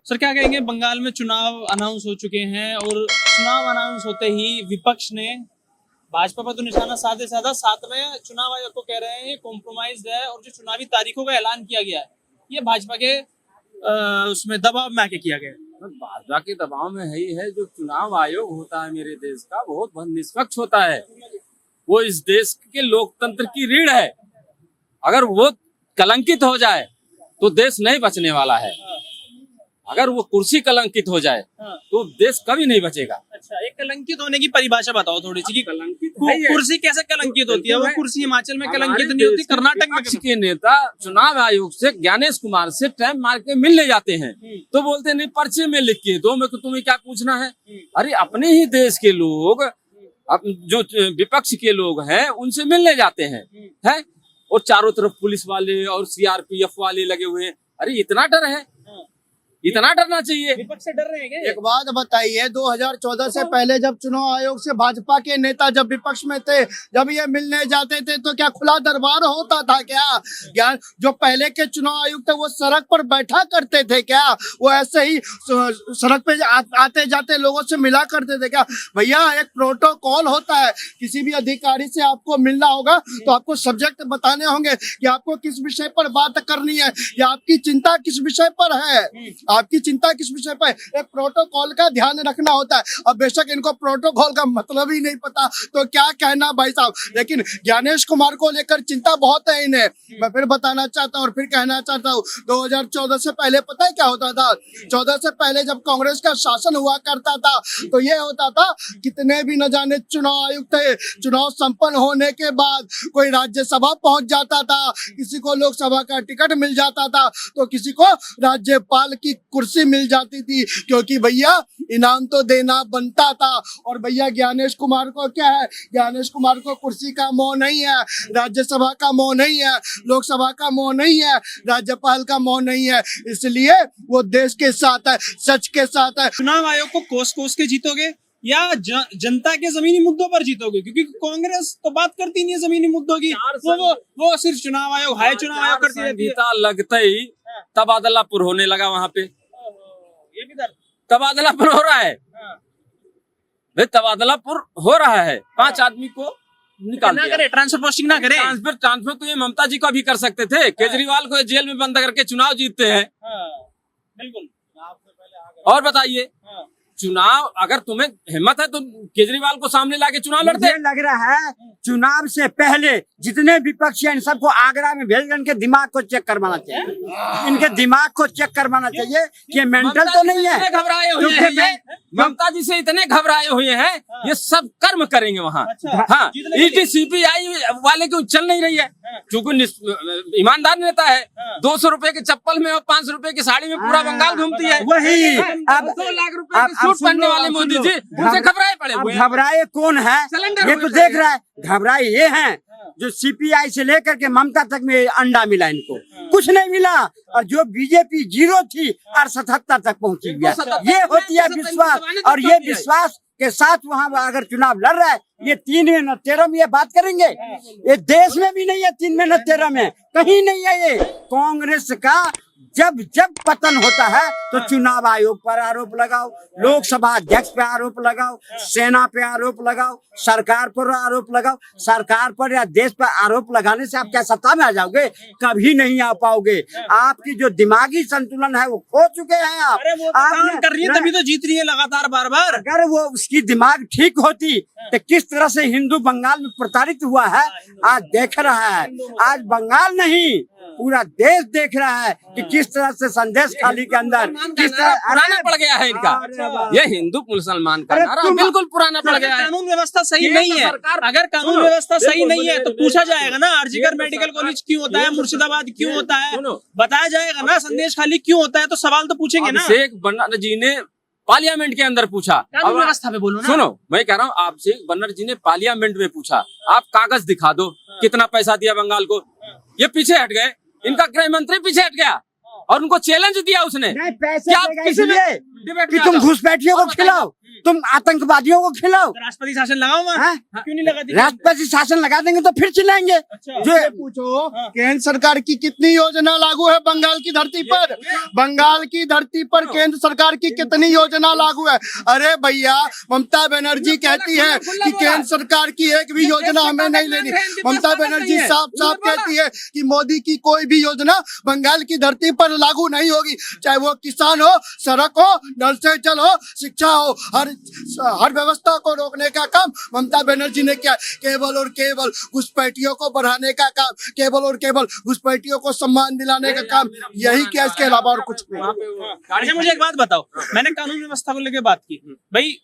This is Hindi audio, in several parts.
सर क्या कहेंगे, बंगाल में चुनाव अनाउंस हो चुके हैं और चुनाव अनाउंस होते ही विपक्ष ने भाजपा पर तो निशाना साधे साधा, साथ में चुनाव आयोग को कह रहे हैं ये कॉम्प्रोमाइज है और जो चुनावी तारीखों का ऐलान किया गया है ये भाजपा के उसमें दबाव में आके किया गया है। भाजपा के दबाव में है ही है। जो चुनाव आयोग होता है मेरे देश का बहुत निष्पक्ष होता है। वो इस देश के लोकतंत्र की रीढ़ है। अगर वो कलंकित हो जाए तो देश नहीं बचने वाला है। अगर वो कुर्सी कलंकित हो जाए तो देश कभी नहीं बचेगा। अच्छा, एक कलंकित होने की परिभाषा बताओ थोड़ी सी कि कलंकित कुर्सी कैसे कलंकित होती है? वो कुर्सी हिमाचल में कलंकित नहीं होती, कर्नाटक में। विपक्ष के नेता चुनाव आयोग से ज्ञानेश कुमार से टाइम मार के मिलने जाते हैं तो बोलते नहीं पर्चे में लिख के दो, मैं तुम्हें क्या पूछना है। अरे अपने ही देश के लोग जो विपक्ष के लोग हैं उनसे मिलने जाते हैं और चारों तरफ पुलिस वाले और सीआरपीएफ वाले लगे हुए हैं। अरे इतना डर है, इतना डरना चाहिए। विपक्ष से डर रहे हैं क्या? एक बात बताइए, 2014 से पहले जब चुनाव आयोग से भाजपा के नेता जब विपक्ष में थे, जब ये मिलने जाते थे तो क्या खुला दरबार होता था क्या? जो पहले के चुनाव आयुक्त थे वो सड़क पर बैठा करते थे क्या? वो ऐसे ही सड़क पे आते जाते लोगों से मिला करते थे क्या? भैया एक प्रोटोकॉल होता है। किसी भी अधिकारी से आपको मिलना होगा तो आपको सब्जेक्ट बताने होंगे कि आपको किस विषय पर बात करनी है या आपकी चिंता किस विषय पर है, आपकी चिंता किस विषय पर। एक प्रोटोकॉल का ध्यान रखना होता है। अब बेशक इनको प्रोटोकॉल का मतलब ही नहीं पता तो क्या कहना भाई साहब। लेकिन ज्ञानेश कुमार को लेकर चिंता बहुत है इन्हें। मैं फिर बताना चाहता हूँ और फिर कहना चाहता हूँ, 2014 से पहले पता है क्या होता था? 14 से पहले जब कांग्रेस का शासन हुआ करता था तो ये होता था, कितने भी न जाने चुनाव आयुक्त थे, चुनाव संपन्न होने के बाद कोई राज्यसभा पहुंच जाता था, किसी को लोकसभा का टिकट मिल जाता था तो किसी को राज्यपाल की कुर्सी मिल जाती थी, क्योंकि भैया इनाम तो देना बनता था। और भैया ज्ञानेश कुमार को क्या है? ज्ञानेश कुमार को कुर्सी का मोह नहीं है, राज्यसभा का मोह नहीं है, लोकसभा का मोह नहीं है, राज्यपाल का मोह नहीं है। इसलिए वो देश के साथ है, सच के साथ है। चुनाव आयोग को कोस कोस के जीतोगे या जनता के जमीनी मुद्दों पर जीतोगे? क्योंकि कांग्रेस तो बात करती नहीं है जमीनी मुद्दों की, वो सिर्फ चुनाव आयोग, हाई चुनाव आयोग करती रहती है। लगते ही तबादलापुर होने लगा वहाँ पे। ये भी दर तबादलापुर हो रहा है भाई, तबादलापुर हो रहा है। 5 आदमी को निकाल ना करे, ट्रांसफर पोस्टिंग ना करे। ट्रांसफर तो ये ममता जी का भी कर सकते थे। केजरीवाल को जेल में बंद करके चुनाव जीतते हैं। बिल्कुल। और बताइए, चुनाव अगर तुम्हें हिम्मत है तो केजरीवाल को सामने लाके चुनाव लड़ते। लग रहा है चुनाव से पहले जितने विपक्षी हैं इन सबको आगरा में भेज इनके दिमाग को चेक करवाना चाहिए। इनके दिमाग को चेक करवाना चाहिए कि मेंटल तो नहीं है। घबराए हुए हैं ममता जी से, इतने घबराए हुए हैं ये सब कर्म करेंगे वहाँ। हाँ, ईडी सीबीआई वाले क्यों चल नहीं रही है? क्योंकि ईमानदार नेता है। 200 रुपए के चप्पल में और 500 रुपए की साड़ी में पूरा बंगाल घूमती है। वही अब 2 लाख रुपए की सूट पहनने वाले मोदी जी उनसे घबराए पड़े हुए हैं। घबराए कौन है? ये तो देख रहा है। घबराए ये हैं जो सीपीआई से लेकर के ममता तक में अंडा मिला, इनको कुछ नहीं मिला। और जो बीजेपी 0 थी और 77 तक पहुंची गया। ये होती है विश्वास, और ये विश्वास के साथ वहाँ अगर चुनाव लड़ रहा है, ये 3 में न 13 में ये बात करेंगे। ये देश में भी नहीं है, 3 में न 13 में कहीं नहीं है। ये कांग्रेस का जब पतन होता है तो चुनाव आयोग पर आरोप लगाओ, लोकसभा अध्यक्ष पे आरोप लगाओ, सेना पे आरोप लगाओ, सरकार पर आरोप लगाओ। सरकार पर या देश पर आरोप लगाने से आप क्या सत्ता में आ जाओगे? कभी नहीं आ पाओगे। आपकी जो दिमागी संतुलन है वो खो चुके हैं आप। काम कर रही है तभी तो जीत रही है लगातार बार बार। अगर वो उसकी दिमाग ठीक होती तो किस तरह से हिंदू बंगाल में प्रताड़ित हुआ है आज देख रहा है। आज बंगाल नहीं पूरा देश देख रहा है कि किस तरह से संदेश खाली के अंदर किस तरह पुराना पड़ गया है इनका। ये हिंदू मुसलमान का नारा बिल्कुल पुराना पड़ गया है। कानून व्यवस्था सही नहीं है। अगर कानून व्यवस्था सही नहीं है तो पूछा जाएगा ना, आरजीकर मेडिकल कॉलेज क्यों होता है, मुर्शिदाबाद क्यों होता है, बताया जाएगा ना। संदेश खाली क्यों होता है तो सवाल तो पूछेंगे ना। अभिषेक बनर्जी जी ने पार्लियामेंट के अंदर पूछा। कानून व्यवस्था पे बोलो ना। सुनो, मैं कह रहा हूँ आपसे, बनर्जी जी ने पार्लियामेंट में पूछा, आप कागज दिखा दो कितना पैसा दिया बंगाल को। ये पीछे हट गए, इनका गृह मंत्री पीछे हट गया और उनको चैलेंज दिया उसने। पैसे क्या आप किसी में कि तुम घुसपैठियों को खिलाओ, तुम आतंकवादियों को खिलाओ। तो राष्ट्रपति शासन लगाओ वहाँ, हाँ? क्यों नहीं लगाती? राष्ट्रपति शासन लगा देंगे तो फिर चिल्लाएंगे। अच्छा, जो पूछो केंद्र सरकार की कितनी योजना लागू है बंगाल की धरती पर? बंगाल की धरती पर केंद्र सरकार की कितनी योजना लागू है? अरे भैया, ममता बनर्जी कहती है कि केंद्र सरकार की एक भी योजना हमें नहीं लेनी। ममता बनर्जी साफ साफ कहती है कि मोदी की कोई भी योजना बंगाल की धरती पर लागू नहीं होगी, चाहे वो किसान हो, सड़क हो, नल से जल हो, शिक्षा हो, हर व्यवस्था को रोकने का काम ममता बनर्जी ने किया। केवल और केवल घुसपैठियों को बढ़ाने का काम, केवल और केवल घुसपैठियों को सम्मान दिलाने का काम यही किया, इसके अलावा और कुछ नहीं। अच्छा, मुझे एक बात बताओ, मैंने कानून व्यवस्था को लेकर बात की भाई,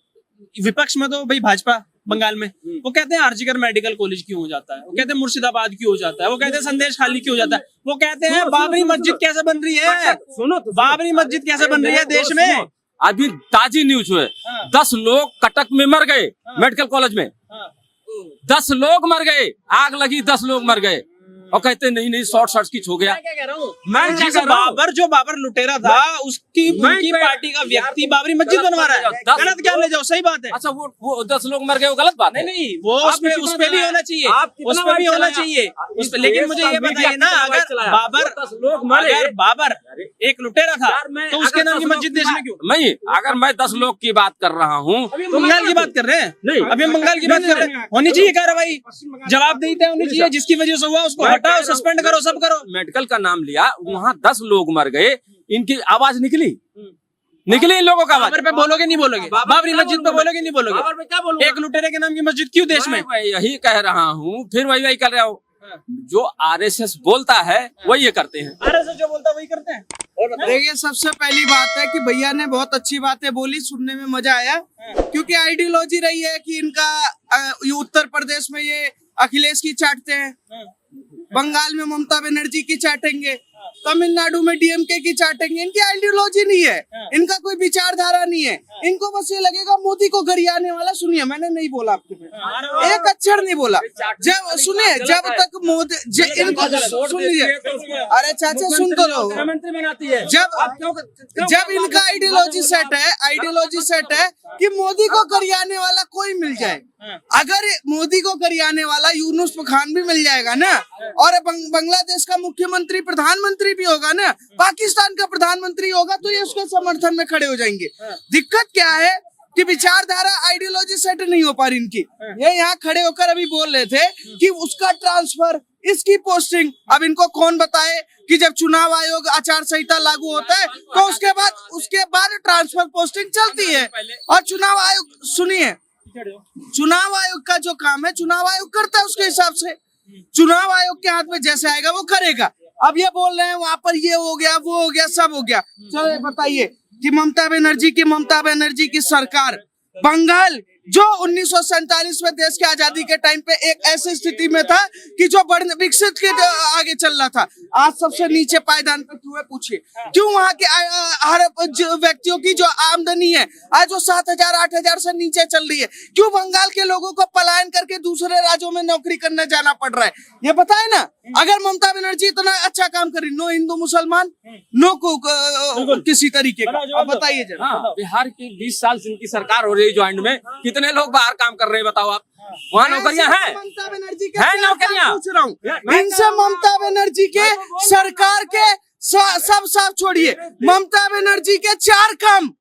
विपक्ष में तो भाई भाजपा बंगाल में वो कहते हैं आरजीकर मेडिकल कॉलेज क्यों हो जाता है, वो कहते हैं मुर्शिदाबाद क्यों हो जाता है, वो कहते हैं संदेश खाली क्यों हो जाता है, वो कहते हैं बाबरी मस्जिद कैसे बन रही है, बाबरी मस्जिद कैसे बन रही है देश में। अभी ताजी न्यूज हुए, 10 लोग कटक में मर गए, मेडिकल कॉलेज में 10 लोग मर गए, आग लगी 10 लोग मर गए, और कहते नहीं शॉर्ट सर्किट हो गया। मैं जैसे बाबर लुटेरा था, उसकी उनकी पार्टी का व्यक्ति बाबरी मस्जिद बनवा रहा है, गलत क्या ले जाओ, सही बात है। अच्छा, वो 10 लोग मर गए, वो गलत बात है? नहीं, वो उस पे भी होना चाहिए, उस पे भी होना चाहिए, लेकिन मुझे ये बताइए ना, अगर बाबर एक लुटेरा था तो उसके नाम की मस्जिद देश में क्यों नहीं? अगर मैं 10 लोग की बात कर रहा हूँ, बंगाल की बात कर रहे हैं, नहीं अभी हम बंगाल की बात कर रहे हैं, होनी चाहिए कार्रवाई, जवाबदेही तय होनी चाहिए, जिसकी वजह से हुआ उसको हटाओ, सस्पेंड करो, सब करो। मेडिकल का नाम लिया, वहाँ 10 लोग मर गए, इनकी आवाज निकली इन लोगों का आवाज। बाबर पे बोलोगे नहीं बोलोगे, बाबरी मस्जिद पे बोलोगे नहीं बोलोगे, एक लुटेरे के नाम की मस्जिद क्यों देश में? यही कह रहा हूँ, फिर वही कर रहा हूँ। जो आरएसएस बोलता है वही ये करते हैं, आरएसएस जो बोलता है वही करते हैं। देखिए, सबसे पहली बात है कि भैया ने बहुत अच्छी बातें बोली, सुनने में मजा आया, क्योंकि आइडियोलॉजी रही है कि इनका ये उत्तर प्रदेश में ये अखिलेश की चाटते हैं, बंगाल में ममता बनर्जी की चाटेंगे, तमिलनाडु में डीएमके की चाटेंगे। इनकी आइडियोलॉजी नहीं है, इनका कोई विचारधारा नहीं है, इनको बस ये लगेगा मोदी को गरियाने वाला। सुनिए, मैंने नहीं बोला आपके पे, एक अक्षर नहीं बोला। जब सुनिए, जब तक मोदी इनको सुन लीजिए, अरे चाचा सुन तो लो, जब इनका आइडियोलॉजी सेट है कि मोदी को गरियाने वाला कोई मिल जाए, अगर मोदी को गरियाने वाला यूनुस खान भी मिल जाएगा ना, और बांग्लादेश का मुख्यमंत्री प्रधानमंत्री भी होगा ना, पाकिस्तान का प्रधानमंत्री होगा, तो ये उसके समर्थन में खड़े हो जाएंगे। दिक्कत क्या है कि विचारधारा आइडियोलॉजी सेट नहीं हो पा रही इनकी। ये यहाँ खड़े होकर अभी बोल रहे थे कि उसका ट्रांसफर, इसकी पोस्टिंग, अब इनको कौन बताए कि जब चुनाव आयोग आचार संहिता लागू होता है तो उसके बाद ट्रांसफर पोस्टिंग चलती है। और चुनाव आयोग, सुनिए, चुनाव आयोग का जो काम है चुनाव आयोग करता है, उसके हिसाब से चुनाव आयोग के हाथ में जैसे आएगा वो करेगा। अब ये बोल रहे हैं वहां पर ये हो गया, वो हो गया, सब हो गया। चलो बताइए कि ममता बनर्जी की सरकार बंगाल जो 1947 में देश की आजादी के टाइम पे एक ऐसी स्थिति में था कि जो विकसित के आगे चल रहा था, आज सबसे नीचे पायदान पे क्यों है? पूछिए क्यों? वहाँ के हर व्यक्तियों की जो आमदनी है आज वो 7,000-8,000 से नीचे चल रही है। क्यों बंगाल के लोगों को पलायन करके दूसरे राज्यों में नौकरी करने जाना पड़ रहा है? ये बताए ना। अगर ममता बनर्जी इतना अच्छा काम कर रही, नो हिंदू मुसलमान, नो किसी तरीके का, अब बताइए जरा। बिहार की 20 साल से इनकी सरकार हो रही है, ज्वाइंट में कितने लोग बाहर काम कर रहे हैं बताओ आप? वहाँ नौकरियां हैं? ममता बनर्जी के है नौकरियां? पूछ रहा हूँ इनसे। ममता बनर्जी के सरकार के सब साफ छोड़िए, ममता बनर्जी के 4 काम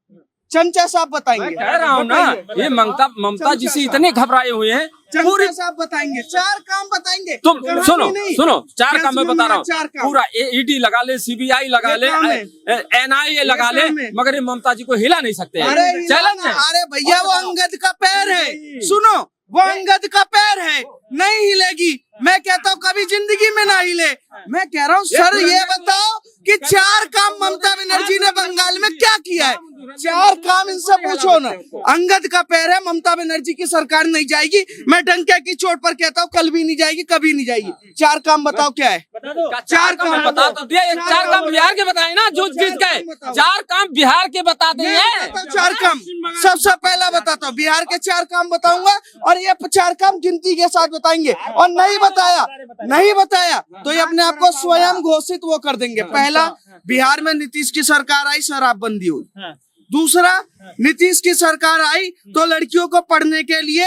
चमचा साहब बताएंगे। कह रहा हूँ ना, ये ममता जी से इतने घबराए हुए हैं, पूरे साहब बताएंगे, 4 काम बताएंगे। तुम सुनो 4 काम मैं बता रहा हूँ। पूरा ईडी लगा ले, सीबीआई लगा ले, एनआईए लगा ले, मगर ये ममता जी को हिला नहीं सकते। चैलेंज है। अरे भैया, वो अंगद का पैर है, सुनो, वो अंगद का पैर है, नहीं हिलेगी। मैं कहता हूँ कभी जिंदगी में ना हिले। मैं कह रहा हूँ सर, ये बताओ कि 4 काम ममता बनर्जी ने बंगाल में क्या किया है? 4 काम इनसे पूछो ना। अंगद का पैर है, ममता बनर्जी की सरकार नहीं जाएगी। मैं डंके की चोट पर कहता हूँ, कल भी नहीं जाएगी, कभी नहीं जाएगी। 4 काम बताओ क्या है? 4 काम बता तो दिया। 4 काम बिहार के बताए ना, जो जीत गए। 4 काम बिहार के बता दें। 4 काम सबसे पहला बताता हूँ, बिहार के 4 काम बताऊंगा, और ये 4 काम गिनती के साथ बताएंगे। और नहीं बताया तो ये अपने आप को स्वयं घोषित वो कर देंगे। पहला, बिहार में नीतीश की सरकार आई, शराबबंदी हुई। दूसरा, नीतीश की सरकार आई तो लड़कियों को पढ़ने के लिए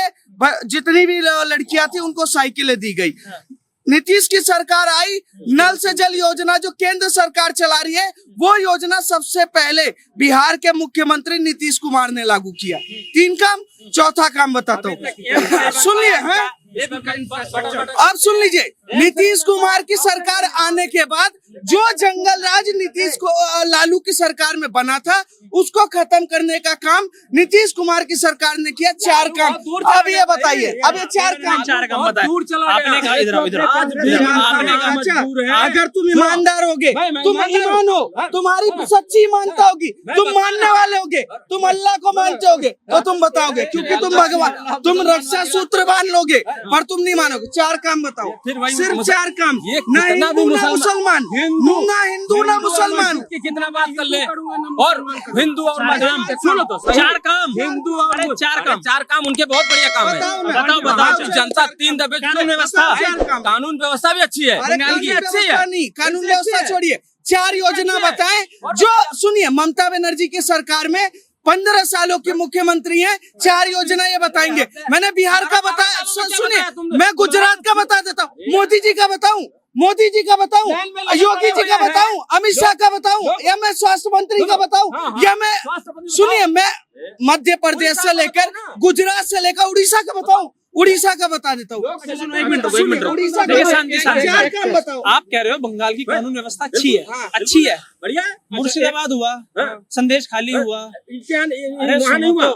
जितनी भी लड़कियां थी उनको साइकिलें दी गई। नीतीश की सरकार आई, नल से जल योजना जो केंद्र सरकार चला रही है वो योजना सबसे पहले बिहार के मुख्यमंत्री नीतीश कुमार ने लागू किया। 3 काम। चौथा काम बताता हूँ, सुनिए। हाँ, अब सुन लीजिए, नीतीश कुमार की सरकार आने के बाद जो जंगल राज नीतीश को लालू की सरकार में बना था उसको खत्म करने का काम नीतीश कुमार की सरकार ने किया। 4 काम। अब ये बताइए, अब ये 4 काम आपने कहा इधर अच्छा, अगर तुम ईमानदार होगे, तुम ईमान हो, तुम्हारी सच्ची ईमानता होगी, तुम मानने वाले होगे, तुम अल्लाह को मानते होगे तो तुम बताओगे, क्योंकि तुम भगवान, तुम रक्षा सूत्र बांध लोगे पर तुम नहीं मानोगे। 4 काम बताओ, सिर्फ 4 काम। ना हिंदू ना मुसलमान, ना हिंदू ना मुसलमान। कितना बात कर ले, और हिंदू और मुसलमान सुनो तो 4 काम, हिंदू और 4 काम उनके बहुत बढ़िया काम है। बताओ जनता 3 दफे कानून व्यवस्था भी अच्छी है, अच्छी है। नहीं, कानून व्यवस्था छोड़िए, 4 योजना बताएं जो, सुनिए, ममता बनर्जी की सरकार में 15 सालों की मुख्यमंत्री हैं, 4 योजना ये बताएंगे। मैंने बिहार का बताया, सुनिए, मैं गुजरात का बता देता हूँ, मोदी जी का बताऊं, मोदी जी का बताऊं, योगी जी का बताऊं, अमित शाह का बताऊं, या मैं स्वास्थ्य मंत्री का बताऊं, या मैं, सुनिए, मैं मध्य प्रदेश से लेकर गुजरात से लेकर उड़ीसा का बताऊं, उड़ीसा का बता देता हूँ। एक मिनट उड़ीसा देखिए, का शांति, शांति। 4 काम बताओ। आप कह रहे हो बंगाल की कानून व्यवस्था अच्छी है, अच्छी है, बढ़िया। मुर्शिदाबाद हुआ, संदेश खाली हुआ,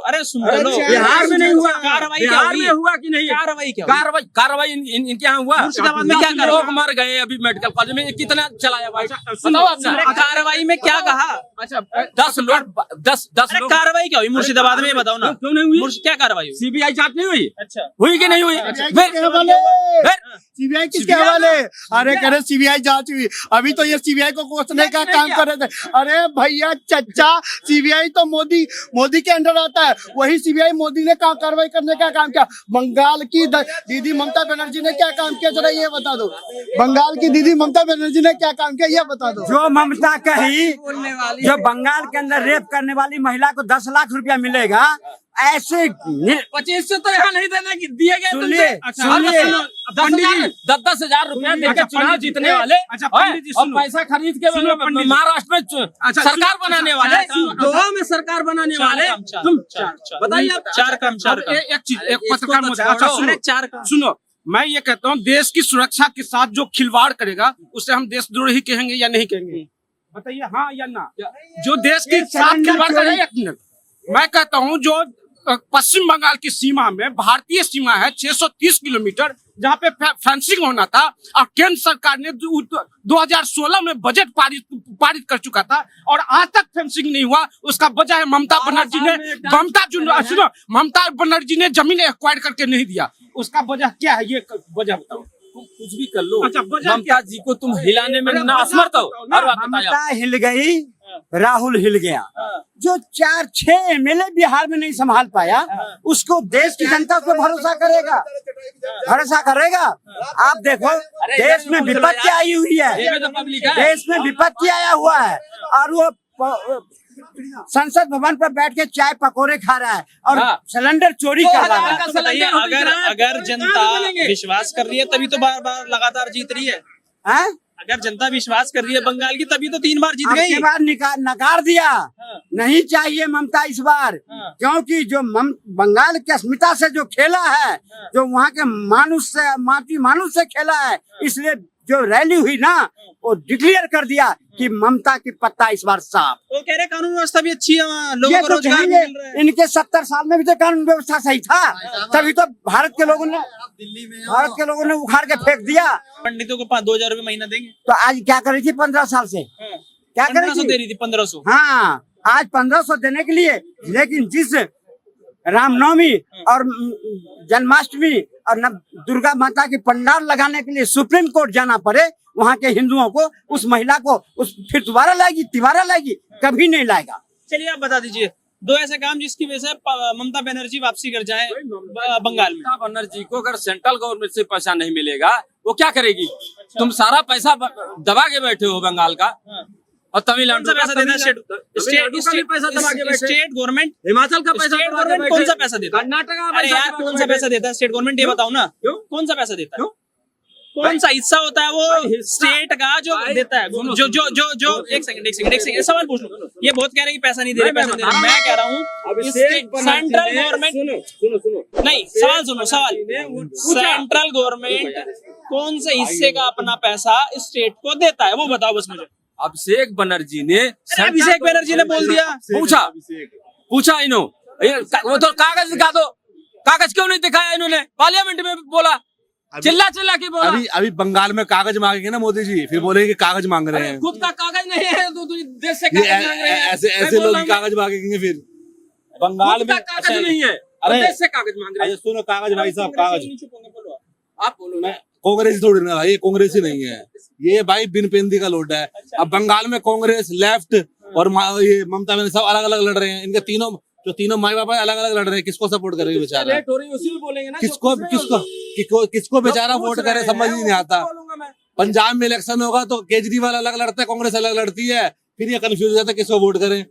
अरे सुन लो, बिहार में नहीं हुआ, कार्रवाई क्या बिहार में हुआ कि नहीं? कार्रवाई क्या हुई? कार्रवाई इनके यहाँ हुआ। मुर्शिदाबाद में क्या लोग मर गए अभी मेडिकल कॉलेज में, कितना चलाया भाई? बताओ आपने कार्रवाई में क्या कहा? 10 लोग 10 लोग। कार्रवाई क्या हुई मुर्शिदाबाद में, बताओ ना। क्यों नहीं हुई? क्या कार्रवाई हुई? सीबीआई जांच नहीं हुई? अच्छा, हुई कि नहीं हुई? सीबीआई किसके हवाले? अरे करे सीबीआई जांच हुई, अभी तो ये सीबीआई को कोसने का काम कर रहे थे। अरे भैया चच्चा, सीबीआई तो मोदी के अंडर आता है, वही सीबीआई मोदी ने कार्रवाई करने का काम किया। बंगाल की दीदी ममता बनर्जी ने क्या काम किया, जरा ये बता दो। बंगाल की दीदी ममता बनर्जी ने क्या काम किया, ये बता दो। जो ममता कही, जो बंगाल के अंदर रेप करने वाली महिला को 10 लाख रुपया मिलेगा, ऐसे 25 से तो यहाँ नहीं देने दिए गए। सुनिए, सुनिए, 10,000 रुपया देकर चुनाव जीतने वाले, और पैसा खरीद के महाराष्ट्र में सरकार बनाने वाले, गोवा में सरकार बनाने वाले। तुम बताइए, 4 काम। एक चीज, एक पत्रकार महोदय, 4 काम सुनो, मैं ये कहता हूँ, देश की सुरक्षा के साथ जो खिलवाड़ करेगा उसे हम देशद्रोही कहेंगे या नहीं कहेंगे? बताइए, हाँ या ना। जो देश के साथ खिलवाड़ करेगा, एक मिनट, मैं कहता हूँ, जो पश्चिम बंगाल की सीमा में, भारतीय सीमा है 630 किलोमीटर, जहाँ पे फेंसिंग होना था, और केंद्र सरकार ने 2016 में बजट पारित कर चुका था, और आज तक फेंसिंग नहीं हुआ। उसका वजह है ममता बनर्जी ने, ममता बनर्जी ने जमीन एक्वायर करके नहीं दिया। उसका वजह क्या है, ये वजह बताओ। कुछ भी कर लो, अच्छा, ममता जी को तुम हिलाने में ना असमर्थ हो। ममता हिल गई, राहुल हिल गया। जो 4-6 एमएलए बिहार में नहीं संभाल पाया, उसको देश की जनता उस पर भरोसा करेगा। आप देखो, देश में विपत्ति आई हुई है, देश में विपत्ति आया हुआ है, और वो संसद भवन पर बैठ के चाय पकोड़े खा रहा है और सिलेंडर चोरी कर रहा है। अगर जनता विश्वास कर रही है तभी तो बार लगातार जीत रही है। अगर जनता विश्वास कर रही है बंगाल की, तभी तो 3 बार जीत गई। बार नकार दिया। नहीं चाहिए ममता इस बार, क्योंकि जो बंगाल की अस्मिता से जो खेला है, जो वहाँ के मानुष से खेला है, इसलिए जो रैली हुई ना, वो डिक्लेयर कर दिया कि ममता की पत्ता इस बार साफ। वो कह रहे कानून व्यवस्था भी अच्छी है, लोगों को रोजगार भी मिल रहा है। इनके 70 साल में भी तो कानून व्यवस्था सही था, तभी तो भारत के लोगों ने उखाड़ के फेंक दिया। पंडितों को 2,000 रुपए महीना देंगे, तो आज क्या कर रही थी 15 साल से? क्या कर रही थी? 1500 दे रही थी, 1500। हाँ, आज 1500 देने के लिए, लेकिन जिस रामनवमी और जन्माष्टमी और दुर्गा माता की पंडाल लगाने के लिए सुप्रीम कोर्ट जाना पड़े, वहाँ के हिंदुओं को, उस महिला को फिर तिवारा लाएगी, कभी नहीं लाएगा। चलिए आप बता दीजिए 2 ऐसे काम जिसकी वजह से ममता बनर्जी वापसी कर जाए बंगाल में। ममता बनर्जी को अगर सेंट्रल गवर्नमेंट से पैसा नहीं मिलेगा, वो क्या करेगी? तुम सारा पैसा दबा के बैठे हो बंगाल का, और तमिलनाडु कौन सा पैसा देता है तमिलनाडु का भी पैसा दबा के बैठे। स्टेट गवर्नमेंट हिमाचल का पैसा स्टेट दबा के गवर्नमेंट कौन सा बैठे। पैसा देता है? कर्नाटक का अरे पैसा यार दबा के कौन सा बैठे। पैसा देता है स्टेट गवर्नमेंट, ये बताओ ना क्यों? कौन सा पैसा देता है? क्यों? कौन सा हिस्सा होता है वो हिस्सा- स्टेट का जो भाई, देता है? सुनो, जो जो जो जो एक सेकंड सवाल पूछ लो। ये बहुत कह रहे हैं कि पैसा नहीं दे रहे, मैं पैसा दे बता रहे। रहा मैं कह रहा हूँ अभिषेक बनर्जी सेंट्रल ने- गवर्नमेंट सुनो नहीं, सवाल सुनो, सवाल सेंट्रल गवर्नमेंट कौन से हिस्से का अपना पैसा स्टेट को देता है वो बताओ बस मुझे। अभिषेक बनर्जी ने अभिषेक बनर्जी ने बोल दिया। पूछा इन्हों वो तो कागज दिखा दो, कागज क्यों नहीं दिखाया इन्होंने? पार्लियामेंट में बोला, चिल्ला के बोला। अभी बंगाल में कागज मांगेंगे ना मोदी जी, फिर बोलेंगे कि कागज मांग रहे हैं। खुद का कागज नहीं है तो देश से ये कागज मांग रहे हैं। ऐसे लोग ही कागज मांगेंगे फिर बंगाल में। कागज नहीं है, अरे देश से कागज मांग रहे हैं। सुनो कागज भाई साहब, कागज आप बोलो। मैं कांग्रेस थोड़ी ना भाई, ये कांग्रेस ही नहीं है, ये भाई बिन पेंदी का लोटा है। अब बंगाल में कांग्रेस, लेफ्ट और ये ममता बनर्जी सब अलग अलग लड़ रहे हैं। इनके तीनों माई बाप अलग अलग लड़ रहे हैं। किसको सपोर्ट करेंगे बेचारा? लेट हो रही है, उसी में बोलेंगे ना। किसको बेचारा वोट करे समझ ही नहीं आता। पंजाब में इलेक्शन होगा तो केजरीवाल अलग लड़ता है, कांग्रेस अलग लड़ती है, फिर ये कंफ्यूज हो जाता है किसको वोट करें,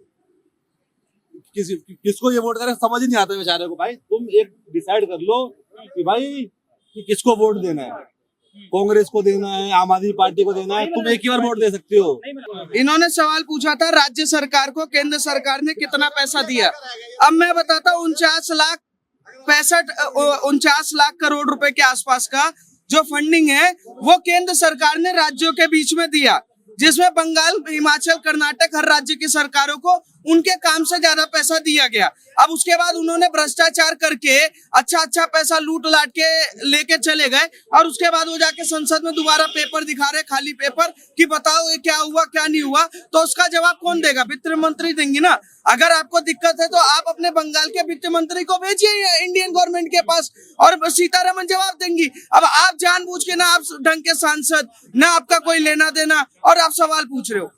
किसको ये वोट करें समझ ही नहीं आता बेचारे को। भाई तुम एक डिसाइड कर लो कि भाई कि किसको वोट देना है, कांग्रेस को देना है, आम आदमी पार्टी को देना है, तुम एक ही बार वोट दे सकते हो। इन्होंने सवाल पूछा था राज्य सरकार को केंद्र सरकार ने कितना पैसा दिया। अब मैं बताता हूँ 49 लाख करोड़ रुपए के आसपास का जो फंडिंग है वो केंद्र सरकार ने राज्यों के बीच में दिया, जिसमें बंगाल, हिमाचल, कर्नाटक हर राज्य की सरकारों को उनके काम से ज्यादा पैसा दिया गया। अब उसके बाद उन्होंने भ्रष्टाचार करके अच्छा पैसा लूट लाट के लेके चले गए और उसके बाद वो जाके संसद में दोबारा पेपर दिखा रहे, खाली पेपर, कि बताओ ये क्या हुआ क्या नहीं हुआ। तो उसका जवाब कौन देगा? वित्त मंत्री देंगी ना। अगर आपको दिक्कत है तो आप अपने बंगाल के वित्त मंत्री को भेजिए इंडियन गवर्नमेंट के पास और सीतारमन जवाब देंगी। अब आप जानबूझ के ना आप ढंग के सांसद, ना आपका कोई लेना देना, और आप सवाल पूछ रहे हो।